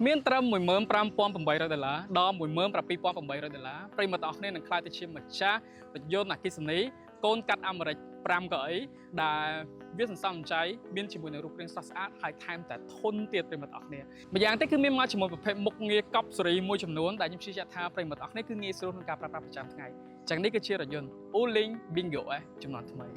មានត្រឹម$15,800ដល់$17,800ប្រិមត្តអស់គ្នានឹងខ្លាចទៅជាម្ចាស់រថយន្តអគ្គិសនីកូនកាត់អាមេរិក5កៅអីដែលវាសន្សំសំចៃមានជាមួយនឹងរូបរាងស្រស់ស្អាតហើយថែមតែធន់ទៀតប្រិមត្តអស់គ្នាម្យ៉ាងទៀតគឺមានមកជាមួយប្រភេទមុខងារកប់ស៊េរីមួយចំនួនដែលខ្ញុំជឿជាក់ថាប្រិមត្តអស់គ្នាគឺងាយស្រួលក្នុងការប្រើប្រាស់ប្រចាំថ្ងៃចឹងនេះគឺជារថយន្ត Wuling Bingo S ចំនួនថ្មី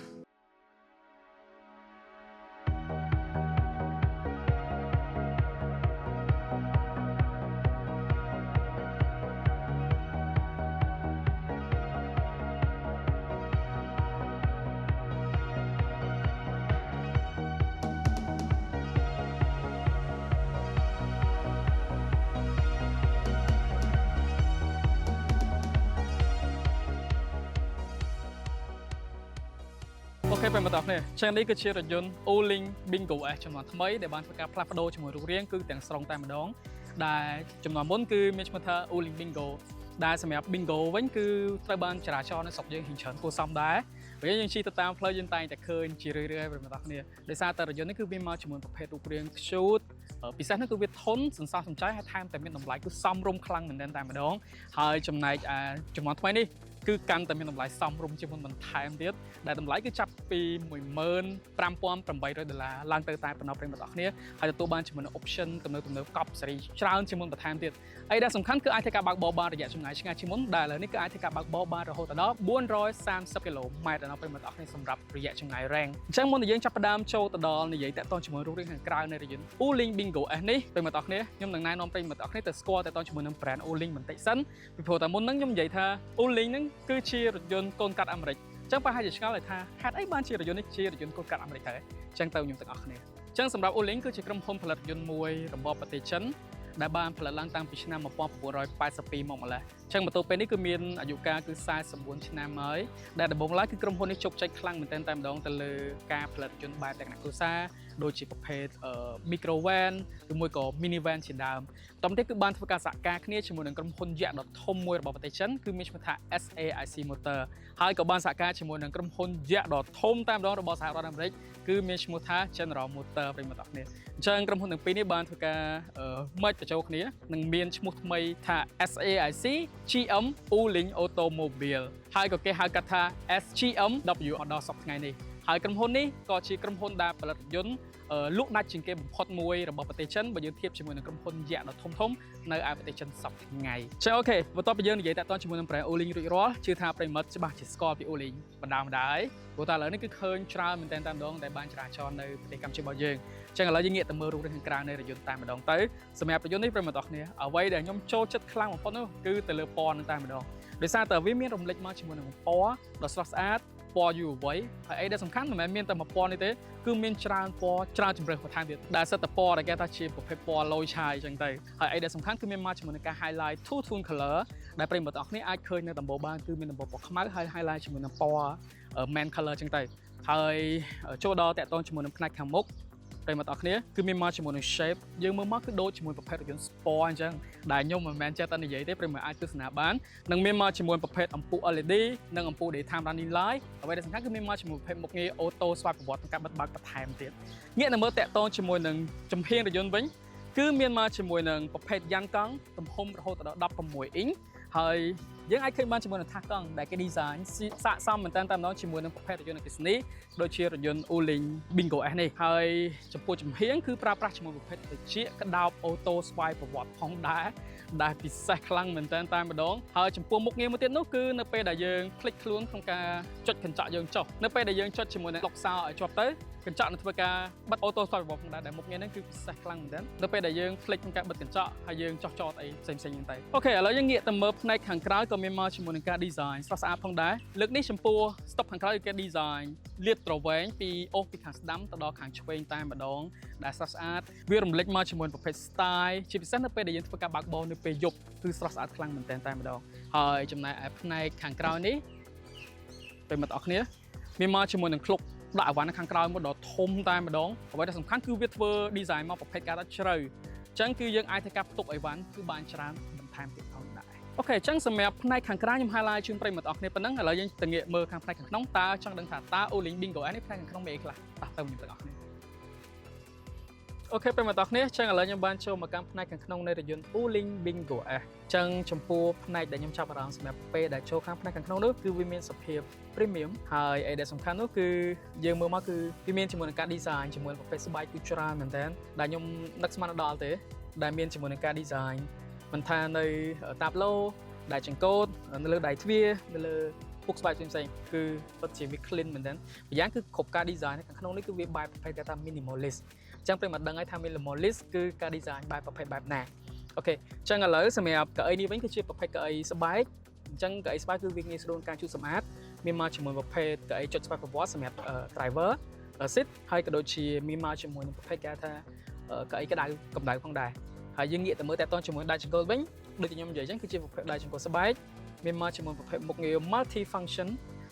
អូខេប្រិមត្តអស់គ្នាចឹងនេះគឺជារថយន្ត Wuling Bingo S ចំនួនថ្មីដែលបានធ្វើការផ្លាស់ប្ដូរជាមួយរូបរាងគឺទាំងស្រុងតែម្ដងដែលចំនួនមុនគឺមានឈ្មោះថា Wuling Bingo ដែលសម្រាប់ Bingo វិញគឺត្រូវបានចរាចរណ៍នៅស្រុកយើងហ៊ីងច្រើនគួរសមដែរពេលយើងជិះទៅតាមផ្លូវយើងតែងតែឃើញជារឿយៗប្រិមត្តអស់គ្នាដោយសារតែរថយន្តនេះគឺវាមកជាមួយប្រភេទរូបរាង cute ពិសេសនោះគឺវាធន់សន្សំសំចៃហើយថែមតែមានតម្លៃគឺសមរម្យខ្លាំងមែនទែនតែម្ដងហើយចំណែកចំនួនថ្មីនេះគឺកាន់តែមានតម្លៃសមរម្យជាងមុនបន្ថែមទៀតដែលតម្លៃគឺចាប់ពី$15,800ឡើងទៅតែប៉ុណ្ណោះប្រិមត្តអស់គ្នាហើយទទួលបានជាមួយនឹង option ទំនើបកប់ស៊េរីច្រើនជាងមុនបន្ថែមទៀតហើយដែលសំខាន់គឺអាចធ្វើការបើកបរបានរយៈចម្ងាយឆ្ងាយជាងមុនដែលឥឡូវនេះគឺអាចធ្វើការបើកបរបានរហូតដល់430គីឡូម៉ែត្រដល់ប្រិមត្តអស់គ្នាសម្រាប់រយៈចម្ងាយរ៉េងអញ្ចឹងមុននឹងយើងចាប់ផ្ដើមចូលទៅដល់និយាយតាក់ទងជាមួយរូបរាងខាងក្រៅនៃរថយន្ត Wuling Bingo S នេះប្រិមត្តអស់គ្នាខ្ញុំនឹងណែនាំប្រិមត្តអស់គ្នាទៅស្គាល់តាក់ទងជាមួយនឹង brand Wuling បន្តិចសិនពីព្រោះតែមុនហ្នឹងខ្ញុំនិយាយថា Wuling ហ្នឹងគឺជារថយន្តកូនកាត់អាមេរិកអញ្ចឹងប្រហែលជាឆ្ងល់ថាហេតុអីបានជារថយន្តនេះជារថយន្តកូនកាត់អាមេរិកដែរអញ្ចឹងទៅខ្ញុំទាំងអស់គ្នាអញ្ចឹងសម្រាប់ Wuling គឺជាក្រុមហ៊ុនផលិតយន្តមួយរបស់ប្រទេសចិនដែលបានផលិតឡើងតាំងពីឆ្នាំ1982មកម្ល៉េះអញ្ចឹងមកទល់ពេលនេះគឺមានអាយុកាលគឺ44ឆ្នាំហើយដែលដំបូងឡើយគឺក្រុមហ៊ុននេះជោគជ័យខ្លាំងមែនទែនតែម្ដងទៅលើការផលិតយន្តបែបលក្ខណៈគ្រួសារដូចជាប្រភេទ micro van ឬមួយក៏ mini van ជាដើមបន្តទៀតគឺបានធ្វើការសហការគ្នាជាមួយនឹងក្រុមហ៊ុនយក្សដ៏ធំមួយរបស់ប្រទេសចិនគឺមានឈ្មោះថា SAIC Motor ហើយក៏បានសហការជាមួយនឹងក្រុមហ៊ុនយក្សដ៏ធំតែម្ដងរបស់សហរដ្ឋអាមេរិកគឺមានឈ្មោះថា General Motor ប្រិមត្តអស់គ្នាអញ្ចឹងក្រុមហ៊ុនទាំងពីរនេះបានធ្វើការ merge បញ្ចូលគ្នានិងមានឈ្មោះថ្មីថា SAIC GM Wuling Automobile ហើយក៏គេហៅកាត់ថា SGMW ដល់សប្តាហ៍ថ្ងៃនេះហើយក្រុមហ៊ុននេះក៏ជាក្រុមហ៊ុនដែលផលិតរថយន្តលក់ដាច់ជាងគេបំផុតមួយរបស់ប្រទេសចិនបើយើងធៀបជាមួយនឹងក្រុមហ៊ុនយក្សដ៏ធំនៅឯប្រទេសចិនសប្តាហ៍ថ្ងៃចឹងអូខេបន្ទាប់ពីយើងនិយាយតាក់ទងជាមួយនឹង brand Wuling រួចរាល់ជឿថាប្រិមត្តច្បាស់ជាស្គាល់ពី Wuling បណ្ដាហើយព្រោះតែឥឡូវនេះគឺឃើញច្រើនមែនទែនតែម្ដងដែលបានចរាចរណ៍នៅប្រទេសកម្ពុជារបស់យើងចឹងឥឡូវយើងងាកទៅមើលរូបរាងខាងក្រៅនៃរថយន្តតែម្ដងទៅសម្រាប់រថយន្តនេះប្រិមត្តអស់គ្នាអ្វីដែលខ្ញុំចូលចិត្តខ្លាំងបំផុតនោះគឺទៅលើពណ៌នឹងតែម្ដងដោយសារតែវាមានរំលេចមកជាមួយនឹងពណ៌ដ៏ស្រស់ស្អាតពណ៌យូរអវ័យហើយអីដែលសំខាន់មិនមែនមានតែមួយពណ៌នេះទេគឺមានច្រើនពណ៌ច្រើនជម្រើសបន្ថែមទៀតដែលសិតតែពណ៌ដែលគេថាជាប្រភេទពណ៌លយឆាយអញ្ចឹងទៅហើយអីដែលសំខាន់គឺមានមកជាមួយនឹងការ highlight two tone color ដែលប្រិយមិត្តអរគ្នាអាចឃើញនៅដំបូលបានគឺមានដំបូលពណ៌ខ្មៅហើយ highlight ជាមួយនឹងពណ៌ main color អញ្ចឹងទៅហើយចូលដល់តាក់ទងជាមួយនឹងផ្នែកខាងមុខប្រិយមិត្តអរគ្នាគឺមានមកជាមួយនឹង shape យើងមើលមកគឺដូចជាមួយប្រភេទរថយន្ត sport អញ្ចឹងដែលខ្ញុំមិនមែនចេះតែនិយាយទេប្រិយមិត្តអាចទស្សនាបាននិងមានមកជាមួយប្រភេទអំពូល LED និងអំពូល daytime running light អ្វីដែលសំខាន់គឺមានមកជាមួយប្រភេទមុខងារ auto swipe ប្រវត្តិក្នុងការបិទបើកបន្ថែមទៀតងាកទៅមើលតាក់ទងជាមួយនឹងចំហៀងរថយន្តវិញគឺមានមកជាមួយនឹងប្រភេទយ៉ាងកង់ទំហំរហូតដល់16អ៊ីងហើយយើងអាចឃើញបានជាមួយនឹងថាសកង់ដែលគេ design ស័ក្តិសមមែនតើតែម្ដងជាមួយនឹងប្រភេទរថយន្តអគ្គិសនីដូចជារថយន្ត Wuling Bingo S នេះហើយចំពោះចំហៀងគឺប្រើប្រាស់ជាមួយប្រភេទត្រចៀកក្តោប auto swipe ប្រវត្តិផងដែរដែលពិសេសខ្លាំងមែនតើតែម្ដងហើយចំពោះមុខងារមួយទៀតនោះគឺនៅពេលដែលយើងคลิกខ្លួនក្នុងការចុចកញ្ចក់យើងចុះនៅពេលដែលយើងចុចជាមួយនឹងឡុកសោឲ្យជាប់ទៅកញ្ចក់នឹងធ្វើការបិទ auto swipe របស់ផងដែរដែលមុខងារហ្នឹងគឺពិសេសខ្លាំងមែនតើនៅពេលដែលយើងคลิกក្នុងការបិទកញ្ចក់ហើយយើងចុះចតអីផ្សេងៗហ្នឹងទៅអូខេឥឡូវយើងងាកទៅមើលផ្នែកខាងក្រៅក៏មានមកជាមួយនឹងការ design ស្រស់ស្អាតផងដែរលើកនេះចំពោះ stop ខាងក្រៅគឺគេ design លាតត្រវែងពីអូសពីខាងស្ដាំទៅដល់ខាងឆ្វេងតែម្ដងដែលស្រស់ស្អាតវារំលេចមកជាមួយប្រភេទ style ជាពិសេសនៅពេលដែលយើងធ្វើការបើកបរនៅពេលយប់គឺស្រស់ស្អាតខ្លាំងមែនទែនតែម្ដងហើយចំណែកឯផ្នែកខាងក្រោយនេះប្រិមត្តអរគ្នាមានមកជាមួយនឹងឃ្លុកដាក់អីវ៉ាន់ខាងក្រោយមួយដ៏ធំតែម្ដងអ្វីដែលសំខាន់គឺវាធ្វើ design មកប្រភេទការដាក់ជ្រៅអញ្ចឹងគឺយើងអាចធ្វើការផ្ទុកអីវ៉ាន់គឺបានច្រើនបន្ថែមទៀតផងដែរអូខេអញ្ចឹងសម្រាប់ផ្នែកខាងក្រៅខ្ញុំ highlight ជូនប្រិយមិត្តអរគ្នាប៉ុណ្ណឹងឥឡូវយើងទៅងាកមើលខាងផ្នែកខាងក្នុងតើចង់ដឹងថាតើ Wuling Bingo S នេះផ្នែកខាងក្នុងមានអីខ្លះតោះទៅខ្ញុំទាំងអស់គ្នា អូខេពេលមកតគ្នាចឹងឥឡូវខ្ញុំបានចូលមកកាន់ផ្នែកខាងក្នុងនៃរយន្ត Pooling Bingo S ចឹងចំពោះផ្នែកដែលខ្ញុំចាប់អារម្មណ៍សម្រាប់ពេលដែលចូលខាងផ្នែកខាងក្នុងនោះគឺវាមានសភាព premium ហើយអីដែលសំខាន់នោះគឺយើងមើលមកគឺវាមានជាមួយនឹងការ design ជាមួយប្រភេទស្បែកគឺច្រើនមែនតើដែលខ្ញុំនឹកស្មានដល់ទេដែលមានជាមួយនឹងការ design មិនថានៅតាប់ឡូដែលចង្កូតនៅលើដៃទ្វារនៅលើពុកស្បែកផ្សេងៗគឺពិតជាវា clean មែនតើម្យ៉ាងគឺគ្រប់ការ design ខាងក្នុងនេះគឺវាបែបប្រភេទគេថា minimalist ចឹងពេលមកដឹងហើយថា minimalist គឺការ design បែបប្រភេទបែបណាអូខេចឹងឥឡូវសម្រាប់កៅអីនេះវិញគឺជាប្រភេទកៅអីស្បែកអញ្ចឹងកៅអីស្បែកគឺវាងាយស្រួលការជូតសម្អាតមានមកជាមួយប្រភេទកៅអីចុចស្បែកប្រវត្តិសម្រាប់ driver sit ហើយក៏ដូចជាមានមកជាមួយនឹងប្រភេទគេថាកៅអីក្តៅកម្ដៅផងដែរហើយយើងងាកទៅមើលតើតជាមួយដៃចង្កូតវិញដូចខ្ញុំនិយាយអញ្ចឹងគឺជាប្រភេទដៃចង្កូតស្បែកមានមកជាមួយប្រភេទមុខងារ multi function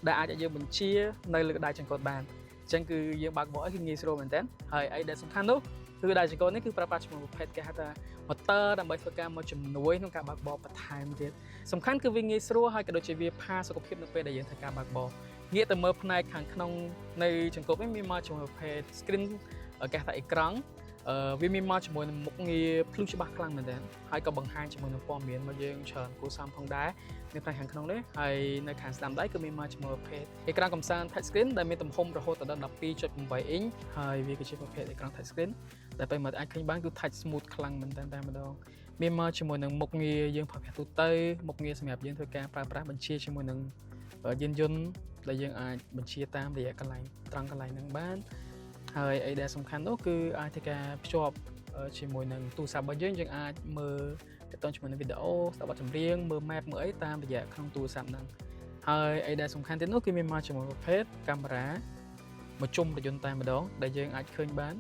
ដែលអាចឲ្យយើងបញ្ជានៅលើដៃចង្កូតបានអញ្ចឹងគឺយើងបើកបោះឲ្យគឺងាយស្រួលមែនតើហើយអីដែលសំខាន់នោះគឺដៃចង្កូតនេះគឺប្រើប្រាស់ជាមួយប្រភេទគេហៅថា motor ដើម្បីធ្វើការមកជំនួយក្នុងការបើកបោបន្ថែមទៀតសំខាន់គឺវាងាយស្រួលហើយក៏ដូចជាវាផាសុខភាពនៅពេលដែលយើងធ្វើការបើកបោងាកទៅមើលផ្នែកខាងក្នុងនៃចង្កូតនេះមានមកជាមួយប្រភេទ screen គេហៅថាអេក្រង់វាមានមកជាមួយនឹងមុខងារភ្លឺច្បាស់ខ្លាំងមែនទែនហើយក៏បង្ហាញជាមួយនឹងព័ត៌មានមកយើងច្រើនគួរសមផងដែរនៅផ្នែកខាងក្នុងនេះហើយនៅខាងស្ដាំដៃគឺមានមកជាមួយប្រភេទអេក្រង់កំសាន្ត touch screen ដែលមានទំហំរហូតដល់ 12.8 អ៊ីងហើយវាគឺជាប្រភេទអេក្រង់ touch screen ដែលពេលមកអាចឃើញបានគឺ touch smooth ខ្លាំងមែនទែនតែម្ដងមានមកជាមួយនឹងមុខងារយើងប្រើប្រាស់ទូទៅមុខងារសម្រាប់យើងធ្វើការប្រើប្រាស់បញ្ជាជាមួយនឹងយានយន្តដែលយើងអាចបញ្ជាតាមរយៈកន្លែងត្រង់កន្លែងហ្នឹងបានហើយអីដែលសំខាន់នោះគឺអាចធ្វើការភ្ជាប់ជាមួយនឹងទូរស័ព្ទរបស់យើងអាចមើលទាក់ទងជាមួយនឹងវីដេអូស្ដាប់បទចម្រៀងមើល map មើលអីតាមរយៈក្នុងទូរស័ព្ទហ្នឹងហើយអីដែលសំខាន់ទៀតនោះគឺមានមកជាមួយប្រភេទកាមេរ៉ាមួយជុំរយន្តតែម្ដងដែលយើងអាចឃើញបាន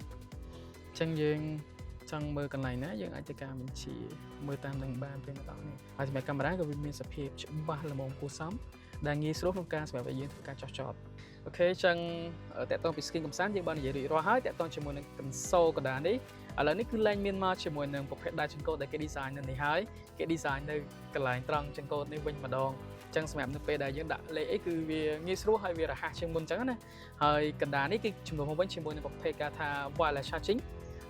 អញ្ចឹងយើងចង់មើលកន្លែងណាយើងអាចធ្វើការបញ្ជាមើលតាមនឹងបានពេលម្ដងនេះហើយសម្រាប់កាមេរ៉ាក៏វាមានសភាពច្បាស់ល្មមគួរសមដែលងាយស្រួលក្នុងការសម្រាប់ឲ្យយើងធ្វើការចោះចតអូខេចឹងតើតើពី screen កំសាន្តយើងបាននិយាយរួចរាល់ហើយតើតើជាមួយនឹង console កណ្ដាលនេះឥឡូវនេះគឺឡើងមានមកជាមួយនឹងប្រភេទដៃចង្កូតដែលគេ design នៅនេះហើយគេ design នៅកន្លែងត្រង់ចង្កូតនេះវិញម្ដងចឹងសម្រាប់នៅពេលដែលយើងដាក់លេខអីគឺវាងាយស្រួលហើយវារហ័សជាងមុនចឹងណាហើយកណ្ដាលនេះគឺជំនួសមកវិញជាមួយនឹងប្រភេទគេថា wireless charging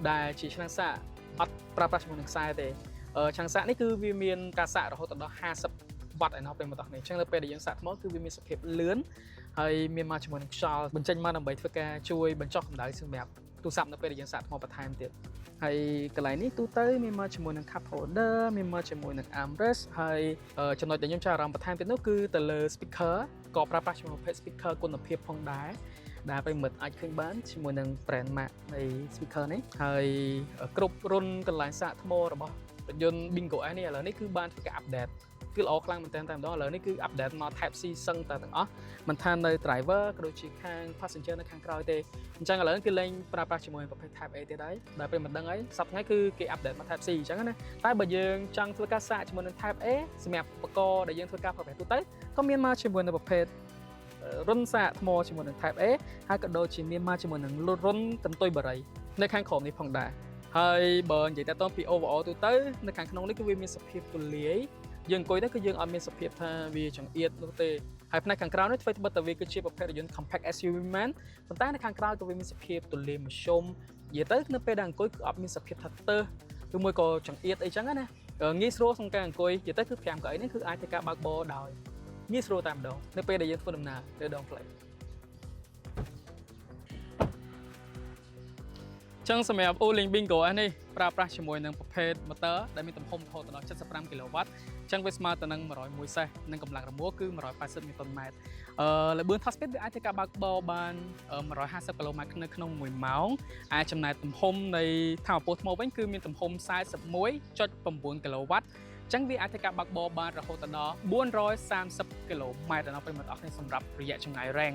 ដែលជាឆ្នាំងសាកអត់ប្រើប្រាស់ជាមួយនឹងខ្សែទេឆ្នាំងសាកនេះគឺវាមានការសាករហូតដល់50វ៉ាត់ឯណោះពេលមកដល់នេះអញ្ចឹងនៅពេលដែលយើងសាកថ្មគឺវាមានសភាពលឿនហើយមានមកជាមួយនឹងខ្យល់បញ្ចេញមកដើម្បីធ្វើការជួយបញ្ចុះកម្ដៅសម្រាប់ទូរស័ព្ទនៅពេលដែលយើងសាកថ្មបន្ថែមទៀតហើយកន្លែងនេះទូទៅមានមកជាមួយនឹង cup holder មានមកជាមួយនឹង armrest ហើយចំណុចដែលខ្ញុំចាប់អារម្មណ៍បន្ថែមទៀតនោះគឺទៅលើ speaker ក៏ប្រើប្រាស់ជាមួយប្រភេទ speaker គុណភាពផងដែរដែលប្រិមិត្តអាចឃើញបានជាមួយនឹង brand mark នៃ speaker នេះហើយគ្រប់រុនកន្លែងសាកថ្មរបស់រថយន្ត Bingo S នេះឥឡូវនេះគឺបានធ្វើការ update គឺល្អខ្លាំងមែនតើតែម្ដងឥឡូវនេះគឺ update មក Type C សឹងតែទាំងអស់មិនថានៅ driver ក៏ដូចជាខាង passenger នៅខាងក្រោយទេអញ្ចឹងឥឡូវគឺលែងប្រើប្រាស់ជាមួយប្រភេទ Type A ទៀតហើយដែលពេលមិនដឹងហើយសប្តាហ៍ថ្ងៃគឺគេ update មក Type C អញ្ចឹងណាតែបើយើងចង់ធ្វើការសាកជាមួយនឹង Type A សម្រាប់ឧបករណ៍ដែលយើងធ្វើការប្រើប្រាស់ទូទៅក៏មានមកជាមួយនឹងប្រភេទរុនសាកថ្មជាមួយនឹង Type A ហើយក៏ដូចជាមានមកជាមួយនឹងរុនកន្ទុយបារីនៅខាងក្រោមនេះផងដែរហើយបើនិយាយតើតពី overall ទូទៅនៅខាងក្នុងនេះគឺវាមានសភាពទូលាយយើងអង្គុយទៅគឺយើងអត់មានសភាពថាវាចង្អៀតនោះទេហើយផ្នែកខាងក្រៅនេះធ្វើត្បិតតែវាគឺជាប្រភេទរថយន្ត compact SUV មែនប៉ុន្តែនៅខាងក្រៅក៏វាមានសភាពទូលាយមធ្យមនិយាយទៅនៅពេលដែលអង្គុយគឺអត់មានសភាពថាទើសឬមួយក៏ចង្អៀតអីចឹងណាងាយស្រួលក្នុងការអង្គុយនិយាយទៅគឺ5កៅអីនេះគឺអាចធ្វើការបើកបរដោយងាយស្រួលតែម្ដងនៅពេលដែលយើងធ្វើដំណើរលើដងផ្លូវចឹងសម្រាប់ Pooling Bingo S នេះប្រើប្រាស់ជាមួយនឹងប្រភេទ motor ដែលមានទំហំរហូតដល់75 kW ចឹងវាស្មើទៅនឹង101សេសនិងកម្លាំងរមុះគឺ180 Nm ល្បឿន top speed វាអាចធ្វើការបើកបរបាន150 km នៅក្នុង1ម៉ោងអាចចំណាយទំហំនៃថាមពលថ្មវិញគឺមានទំហំ 41.9 kW ចឹងវាអាចធ្វើការបើកបរបានរហូតដល់430 km ដល់ពេលមកដល់នេះសម្រាប់រយៈចម្ងាយរ៉េង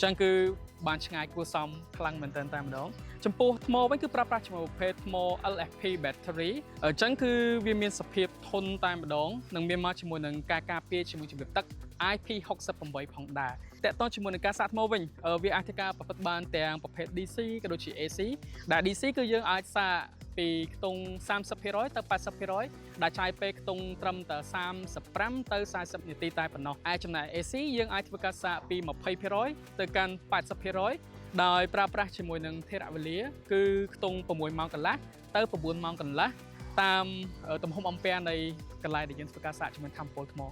ចឹងគឺបានឆ្ងាយគួរសមខ្លាំងមែនទែនតែម្ដងចំពោះថ្មវិញគឺប្រើប្រាស់ជាមួយប្រភេទថ្ម LFP battery អញ្ចឹងគឺវាមានសភាពធន់តែម្ដងនិងមានមកជាមួយនឹងការការពារជាមួយជំរាបទឹក IP68 ផងដែរតើតើជាមួយនឹងការសាកថ្មវិញវាអាចធ្វើការប្រព្រឹត្តបានទាំងប្រភេទ DC ក៏ដូចជា AC ដែល DC គឺយើងអាចសាកពីខ្ទង់ 30% ទៅ 80% ដែលចាយពេលខ្ទង់ត្រឹមតែ35ទៅ40នាទីតែប៉ុណ្ណោះឯចំណែក AC យើងអាចធ្វើការសាកពី 20% ទៅកាន់ 80% ដោយប្រើប្រាស់ជាមួយនឹងថេរវេលាគឺខ្ទង់6ម៉ោងកន្លះទៅ9ម៉ោងកន្លះតាមទំហំអំពែនៃកន្លែងដែលយើងធ្វើការសាកជាមួយថាមពលថ្ម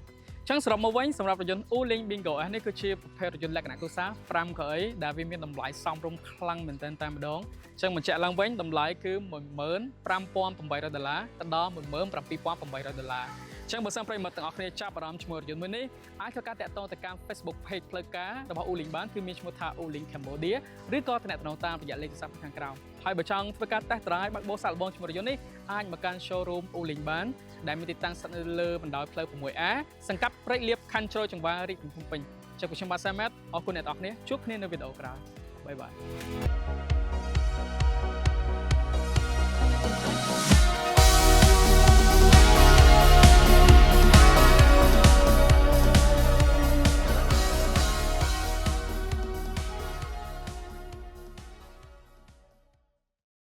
ចឹងសរុបមកវិញសម្រាប់រថយន្ត Uling Bingo S នេះគឺជាប្រភេទរថយន្តលក្ខណៈគ្រួសារ5កៅអីដែលវាមានតម្លៃសមរម្យខ្លាំងមែនទែនតែម្ដងចឹងបញ្ជាក់ឡើងវិញតម្លៃគឺ$15,800ទៅដល់$17,800ចឹងបើសិនប្រិយមិត្តទាំងអស់គ្នាចាប់អារម្មណ៍ជាមួយរថយន្តមួយនេះអាចធ្វើការតាក់ទងទៅកាន់ Facebook Page ផ្លូវការរបស់ Uling បានគឺមានឈ្មោះថា Uling Cambodia ឬក៏ទំនាក់ទំនងតាមរយៈលេខទូរស័ព្ទខាងក្រោមហើយបើចង់ធ្វើការតេស្ត drive បើកបោសាកល្បងជាមួយរថយន្តនេះអាចមកកាន់ showroom Uling បានដែលមានទីតាំងស្ថិតនៅលើបណ្ដោយផ្លូវ 6A សង្កាត់ព្រែកលៀបខណ្ឌជ្រោយចង្វាររាជធានីភ្នំពេញចុះខ្ញុំបាទសាម៉ាតអរគុណអ្នកទាំងអស់គ្នាជួបគ្នានៅវីដេអូក្រោយបាយបាយ